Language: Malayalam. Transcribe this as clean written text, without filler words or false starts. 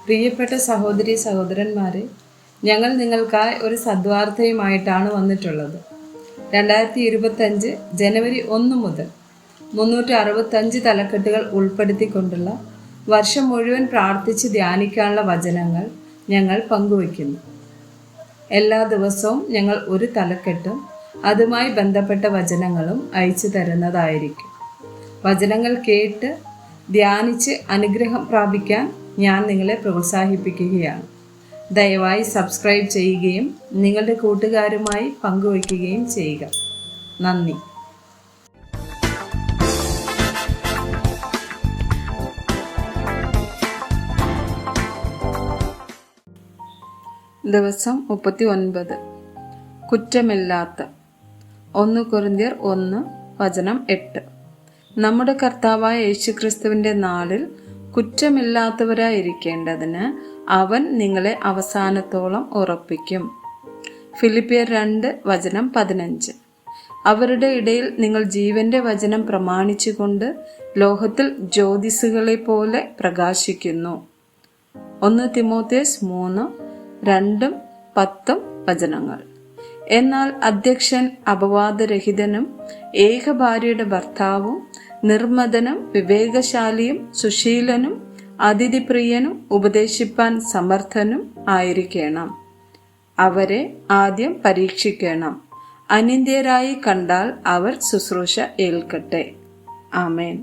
പ്രിയപ്പെട്ട സഹോദരി സഹോദരന്മാരെ, ഞങ്ങൾ നിങ്ങൾക്കായി ഒരു സദ്വാർത്തയുമായിട്ടാണ് വന്നിട്ടുള്ളത്. 2025 ജനുവരി 1 മുതൽ 365 തലക്കെട്ടുകൾ ഉൾപ്പെടുത്തിക്കൊണ്ടുള്ള വർഷം മുഴുവൻ പ്രാർത്ഥിച്ച് ധ്യാനിക്കാനുള്ള വചനങ്ങൾ ഞങ്ങൾ പങ്കുവയ്ക്കുന്നു. എല്ലാ ദിവസവും ഞങ്ങൾ ഒരു തലക്കെട്ടും അതുമായി ബന്ധപ്പെട്ട വചനങ്ങളും അയച്ചു തരുന്നതായിരിക്കും. വചനങ്ങൾ കേട്ട് ധ്യാനിച്ച് അനുഗ്രഹം പ്രാപിക്കാൻ ഞാൻ നിങ്ങളെ പ്രോത്സാഹിപ്പിക്കുകയാണ്. ദയവായി സബ്സ്ക്രൈബ് ചെയ്യുകയും നിങ്ങളുടെ കൂട്ടുകാരുമായി പങ്കുവയ്ക്കുകയും ചെയ്യുക. നന്ദി. ദിവസം 39. കുറ്റമില്ലാത്ത. 1 കൊരിന്ത്യർ 1 വചനം 8. നമ്മുടെ കർത്താവായ യേശുക്രിസ്തുവിൻ്റെ നാളിൽ കുറ്റമില്ലാത്തവരായിരിക്കേണ്ടതിന് അവൻ നിങ്ങളെ അവസാനത്തോളം ഉറപ്പിക്കും. ഫിലിപ്പിയർ 2 വചനം 15. അവരുടെ ഇടയിൽ നിങ്ങൾ ജീവന്റെ വചനം പ്രമാണിച്ചുകൊണ്ട് ലോകത്തിൽ ജ്യോതിസുകളെ പോലെ പ്രകാശിക്കുന്നു. 1 തിമോഥെയോസ് 3 2 10 വചനങ്ങൾ. എന്നാൽ അധ്യക്ഷൻ അപവാദരഹിതനും ഏകഭാര്യയുടെ ഭർത്താവും നിർമ്മതനും വിവേകശാലിയും സുശീലനും അതിഥിപ്രിയനും ഉപദേശിപ്പാൻ സമർത്ഥനും ആയിരിക്കണം. അവരെ ആദ്യം പരീക്ഷിക്കണം. അനിന്ദ്യരായി കണ്ടാൽ അവർ ശുശ്രൂഷ ഏൽക്കട്ടെ. ആമേൻ.